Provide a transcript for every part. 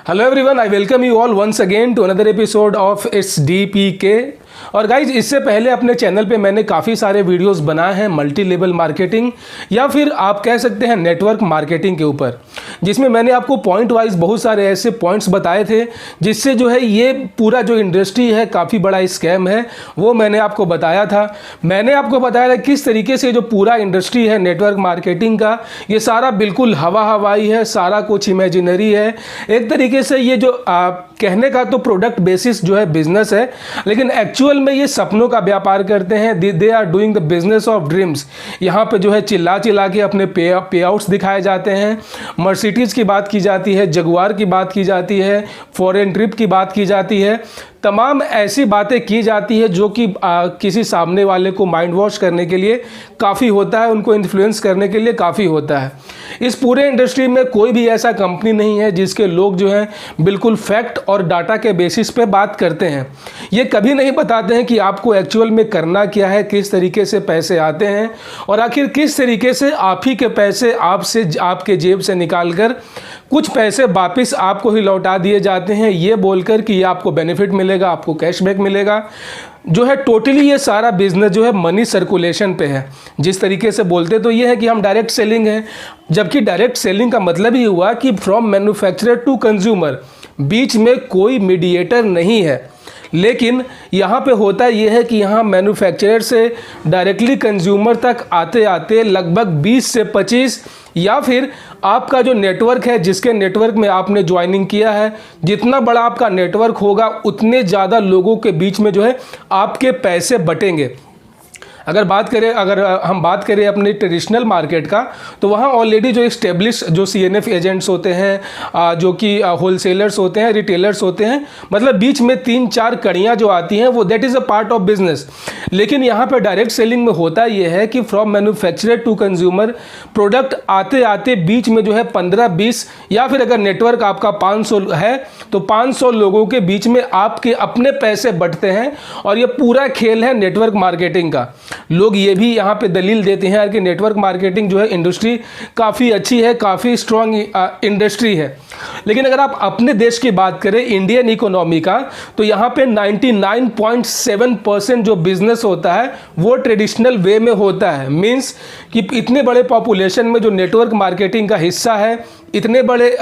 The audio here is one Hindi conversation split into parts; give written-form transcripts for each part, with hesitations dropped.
Hello everyone, I welcome you all once again to another episode of it's DPK। और गाइज, इससे पहले अपने चैनल पे मैंने काफ़ी सारे वीडियोस बनाए हैं मल्टी लेवल मार्केटिंग या फिर आप कह सकते हैं नेटवर्क मार्केटिंग के ऊपर, जिसमें मैंने आपको पॉइंट वाइज बहुत सारे ऐसे पॉइंट्स बताए थे जिससे जो है ये पूरा जो इंडस्ट्री है काफ़ी बड़ा स्कैम है, वो मैंने आपको बताया था। मैंने आपको बताया था किस तरीके से जो पूरा इंडस्ट्री है नेटवर्क मार्केटिंग का, ये सारा बिल्कुल हवाई है, सारा कुछ इमेजिनरी है। एक तरीके से ये जो कहने का तो प्रोडक्ट बेसिस जो है बिजनेस है, लेकिन एक्चुअल में ये सपनों का व्यापार करते हैं। They are doing the business of dreams. यहाँ पे जो है चिल्ला के अपने पे आउट्स दिखाए जाते हैं। मर्सिडीज़ की बात की जाती है, जगुआर की बात की जाती है, फॉरेन ट्रिप की बात की जाती है, तमाम ऐसी बातें की जाती है जो कि किसी सामने वाले को माइंड वॉश करने के लिए काफ़ी होता है, उनको इन्फ्लुएंस करने के लिए काफ़ी होता है। इस पूरे इंडस्ट्री में कोई भी ऐसा कंपनी नहीं है जिसके लोग जो हैं बिल्कुल फैक्ट और डाटा के बेसिस पे बात करते हैं। ये कभी नहीं बताते हैं कि आपको एक्चुअल में करना क्या है, किस तरीके से पैसे आते हैं और आखिर किस तरीके से आप ही के पैसे आपसे आपके जेब से निकाल कर कुछ पैसे वापस आपको ही लौटा दिए जाते हैं, ये बोलकर कि ये आपको बेनिफिट मिलेगा, आपको कैशबैक मिलेगा। जो है टोटली ये सारा बिजनेस जो है मनी सर्कुलेशन पे है। जिस तरीके से बोलते तो ये है कि हम डायरेक्ट सेलिंग है, जबकि डायरेक्ट सेलिंग का मतलब ही हुआ कि फ्रॉम मैन्युफैक्चरर टू कंज्यूमर, बीच में कोई मीडिएटर नहीं है। लेकिन यहाँ पे होता ये है कि यहाँ मैन्युफैक्चरर से डायरेक्टली कंज्यूमर तक आते आते लगभग 20 से 25 या फिर आपका जो नेटवर्क है, जिसके नेटवर्क में आपने ज्वाइनिंग किया है, जितना बड़ा आपका नेटवर्क होगा उतने ज़्यादा लोगों के बीच में जो है आपके पैसे बटेंगे। अगर हम बात करें अपने ट्रेडिशनल मार्केट का, तो वहाँ ऑलरेडी जो इस्टेब्लिश जो CNF एजेंट्स होते हैं, जो कि होलसेलर्स होते हैं, रिटेलर्स होते हैं, मतलब बीच में 3-4 कड़ियाँ जो आती हैं वो that is a part of business. लेकिन यहाँ पे डायरेक्ट सेलिंग में होता ये है कि from manufacturer to consumer product आते आते बीच में जो है 15-20 या फिर अगर नेटवर्क आपका 500 है तो 500 लोगों के बीच में आपके अपने पैसे बटते हैं। और ये पूरा खेल है नेटवर्क मार्केटिंग का। लोग ये भी यहाँ पे दलील देते हैं कि नेटवर्क मार्केटिंग जो है इंडस्ट्री काफ़ी अच्छी है, काफ़ी स्ट्रॉन्ग इंडस्ट्री है। लेकिन अगर आप अपने देश की बात करें, इंडियन इकोनॉमी का, तो यहाँ पे 99.7% जो बिजनेस होता है वो ट्रेडिशनल वे में होता है। मीन्स कि इतने बड़े पॉपुलेशन में जो नेटवर्क मार्केटिंग का हिस्सा है, इतने बड़े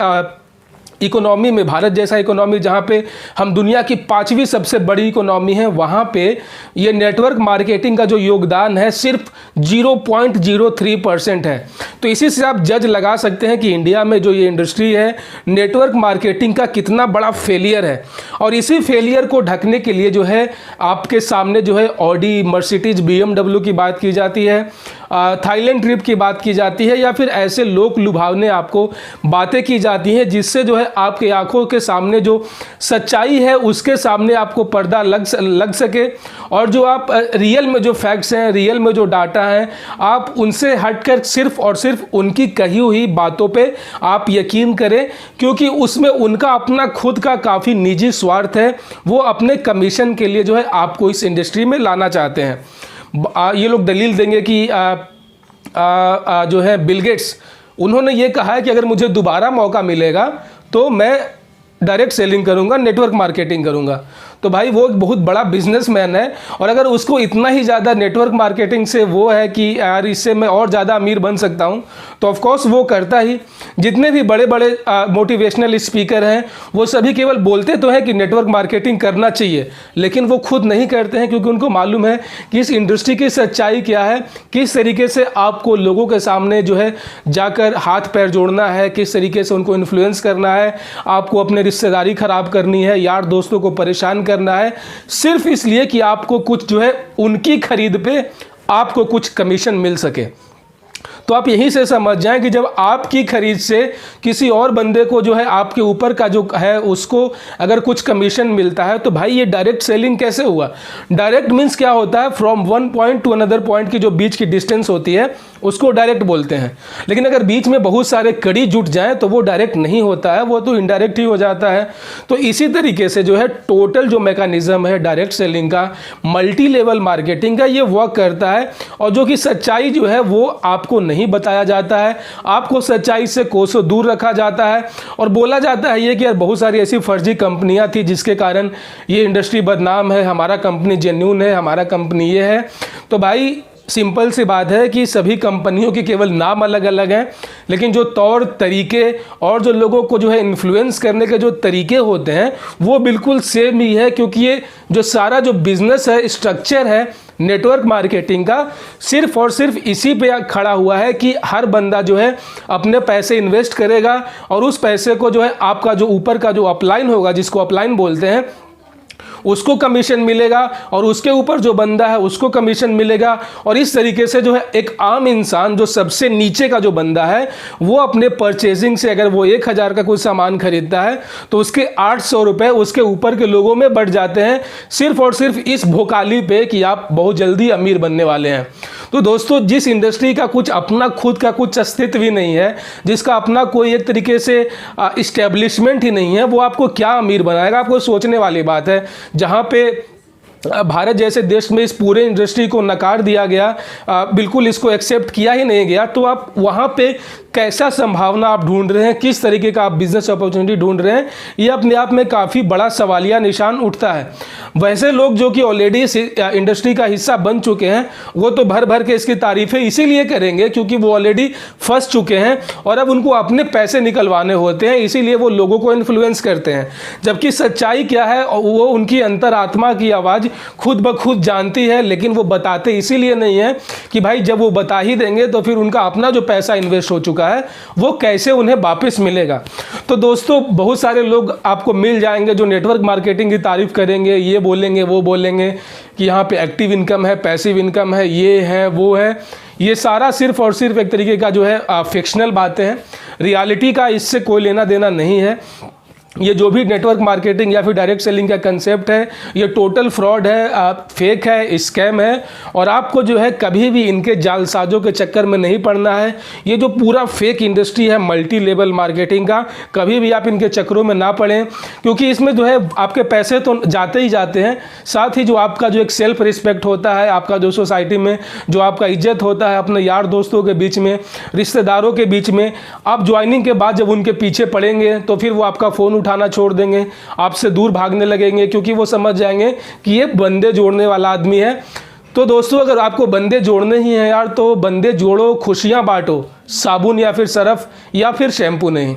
इकोनॉमी में, भारत जैसा इकोनॉमी जहाँ पे हम दुनिया की 5वीं सबसे बड़ी इकोनॉमी है, वहाँ पे ये नेटवर्क मार्केटिंग का जो योगदान है सिर्फ 0.03% है। तो इसी से आप जज लगा सकते हैं कि इंडिया में जो ये इंडस्ट्री है नेटवर्क मार्केटिंग का कितना बड़ा फेलियर है। और इसी फेलियर को ढकने के लिए जो है आपके सामने जो है ऑडी, मर्सिडीज, BMW की बात की जाती है, थाईलैंड ट्रिप की बात की जाती है, या फिर ऐसे लोक लुभावने आपको बातें की जाती हैं जिससे जो है आपकी आंखों के सामने जो सच्चाई है उसके सामने आपको पर्दा लग सके, और जो आप रियल में जो फैक्ट्स हैं, रियल में जो डाटा हैं, आप उनसे हटकर सिर्फ और सिर्फ उनकी कही हुई बातों पे आप यकीन करें, क्योंकि उसमें उनका अपना खुद का काफ़ी निजी स्वार्थ है। वो अपने कमीशन के लिए जो है आपको इस इंडस्ट्री में लाना चाहते हैं। ये लोग दलील देंगे कि जो है बिल गेट्स, उन्होंने ये कहा है कि अगर मुझे दोबारा मौका मिलेगा तो मैं डायरेक्ट सेलिंग करूंगा, नेटवर्क मार्केटिंग करूंगा। तो भाई वो एक बहुत बड़ा बिजनेसमैन है, और अगर उसको इतना ही ज़्यादा नेटवर्क मार्केटिंग से वो है कि यार इससे मैं और ज़्यादा अमीर बन सकता हूँ, तो ऑफ कोर्स वो करता ही। जितने भी बड़े बड़े मोटिवेशनल स्पीकर हैं वो सभी केवल बोलते तो हैं कि नेटवर्क मार्केटिंग करना चाहिए, लेकिन वो खुद नहीं करते हैं, क्योंकि उनको मालूम है कि इस इंडस्ट्री की सच्चाई क्या है, किस तरीके से आपको लोगों के सामने जो है जाकर हाथ पैर जोड़ना है, किस तरीके से उनको इन्फ्लुएंस करना है, आपको अपने रिश्तेदारी ख़राब करनी है, यार दोस्तों को परेशान करना है, सिर्फ इसलिए कि आपको कुछ जो है उनकी खरीद पे आपको कुछ कमीशन मिल सके। तो आप यहीं से समझ जाएं कि जब आपकी खरीद से किसी और बंदे को जो है आपके ऊपर का जो है उसको अगर कुछ कमीशन मिलता है, तो भाई ये डायरेक्ट सेलिंग कैसे हुआ। डायरेक्ट मीन्स क्या होता है, from one point two another point की जो बीच की डिस्टेंस होती है उसको डायरेक्ट बोलते हैं। लेकिन अगर बीच में बहुत सारे कड़ी जुट जाएं तो वो डायरेक्ट नहीं होता है, वो तो इनडायरेक्ट ही हो जाता है। तो इसी तरीके से जो है टोटल जो मैकेनिज्म है डायरेक्ट सेलिंग का, मल्टी लेवल मार्केटिंग का, ये वर्क करता है, और जो कि सच्चाई जो है वो आपको नहीं बताया जाता है, आपको सच्चाई से कोसों दूर रखा जाता है और बोला जाता है ये कि यार बहुत सारी ऐसी फर्जी कंपनियां थी जिसके कारण ये इंडस्ट्री बदनाम है, हमारा कंपनी जेन्युइन है, हमारा कंपनी ये है। तो भाई सिंपल सी बात है कि सभी कंपनियों के केवल नाम अलग अलग हैं, लेकिन जो तौर तरीके और जो लोगों को जो है इन्फ्लुएंस करने के जो तरीके होते हैं वो बिल्कुल सेम ही है। क्योंकि ये जो सारा जो बिजनेस है, स्ट्रक्चर है नेटवर्क मार्केटिंग का, सिर्फ और सिर्फ इसी पे खड़ा हुआ है कि हर बंदा जो है अपने पैसे इन्वेस्ट करेगा और उस पैसे को जो है आपका जो ऊपर का जो अपलाइन होगा, जिसको अपलाइन बोलते हैं, उसको कमीशन मिलेगा और उसके ऊपर जो बंदा है उसको कमीशन मिलेगा। और इस तरीके से जो है एक आम इंसान जो सबसे नीचे का जो बंदा है वो अपने परचेजिंग से, अगर वो 1000 का कोई सामान खरीदता है तो उसके 800 रुपये उसके ऊपर के लोगों में बढ़ जाते हैं, सिर्फ और सिर्फ इस भोकाली पे कि आप बहुत जल्दी अमीर बनने वाले हैं। तो दोस्तों, जिस इंडस्ट्री का कुछ अपना खुद का कुछ अस्तित्व ही नहीं है, जिसका अपना कोई एक तरीके से इस्टेब्लिशमेंट ही नहीं है, वो आपको क्या अमीर बनाएगा? आपको सोचने वाली बात है। जहाँ पे भारत जैसे देश में इस पूरे इंडस्ट्री को नकार दिया गया, बिल्कुल इसको एक्सेप्ट किया ही नहीं गया, तो आप वहाँ पे कैसा संभावना आप ढूंढ रहे हैं, किस तरीके का आप बिजनेस अपॉर्चुनिटी ढूंढ रहे हैं, ये अपने आप में काफ़ी बड़ा सवालिया निशान उठता है। वैसे लोग जो कि ऑलरेडी इस इंडस्ट्री का हिस्सा बन चुके हैं वो तो भर भर के इसकी तारीफ़ें इसीलिए करेंगे क्योंकि वो ऑलरेडी फंस चुके हैं और अब उनको अपने पैसे निकलवाने होते हैं, इसीलिए वो लोगों को इन्फ्लुएंस करते हैं। जबकि सच्चाई क्या है वो उनकी अंतरात्मा की आवाज़ खुद ब खुद जानती है, लेकिन वो बताते इसीलिए नहीं है कि भाई जब वो बता ही देंगे तो फिर उनका अपना जो पैसा इन्वेस्ट हो चुका है वो कैसे उन्हें वापस मिलेगा। तो दोस्तों, बहुत सारे लोग आपको मिल जाएंगे जो नेटवर्क मार्केटिंग की तारीफ करेंगे, ये बोलेंगे वो बोलेंगे कि यहाँ पे एक्टिव इनकम है, पैसिव इनकम है, ये है वो है। ये सारा सिर्फ और सिर्फ एक तरीके का जो है फिक्शनल बातें हैं, रियलिटी का इससे कोई लेना देना नहीं है। ये जो भी नेटवर्क मार्केटिंग या फिर डायरेक्ट सेलिंग का कंसेप्ट है ये टोटल फ्रॉड है, फेक है, स्कैम है और आपको जो है कभी भी इनके जालसाजों के चक्कर में नहीं पड़ना है। ये जो पूरा फेक इंडस्ट्री है मल्टी लेवल मार्केटिंग का, कभी भी आप इनके चक्करों में ना पड़ें क्योंकि इसमें जो है आपके पैसे तो जाते ही जाते हैं, साथ ही जो आपका जो एक सेल्फ रिस्पेक्ट होता है, आपका जो सोसाइटी में जो आपका इज्जत होता है, अपने यार दोस्तों के बीच में, रिश्तेदारों के बीच में, आप ज्वाइनिंग के बाद जब उनके पीछे पड़ेंगे तो फिर वो आपका फ़ोन उठाना छोड़ देंगे, आपसे दूर भागने लगेंगे क्योंकि वो समझ जाएंगे कि ये बंदे जोड़ने वाला आदमी है। तो दोस्तों, अगर आपको बंदे जोड़ने ही हैं यार तो बंदे जोड़ो, खुशियां बांटो, साबुन या फिर सरफ या फिर शैम्पू नहीं।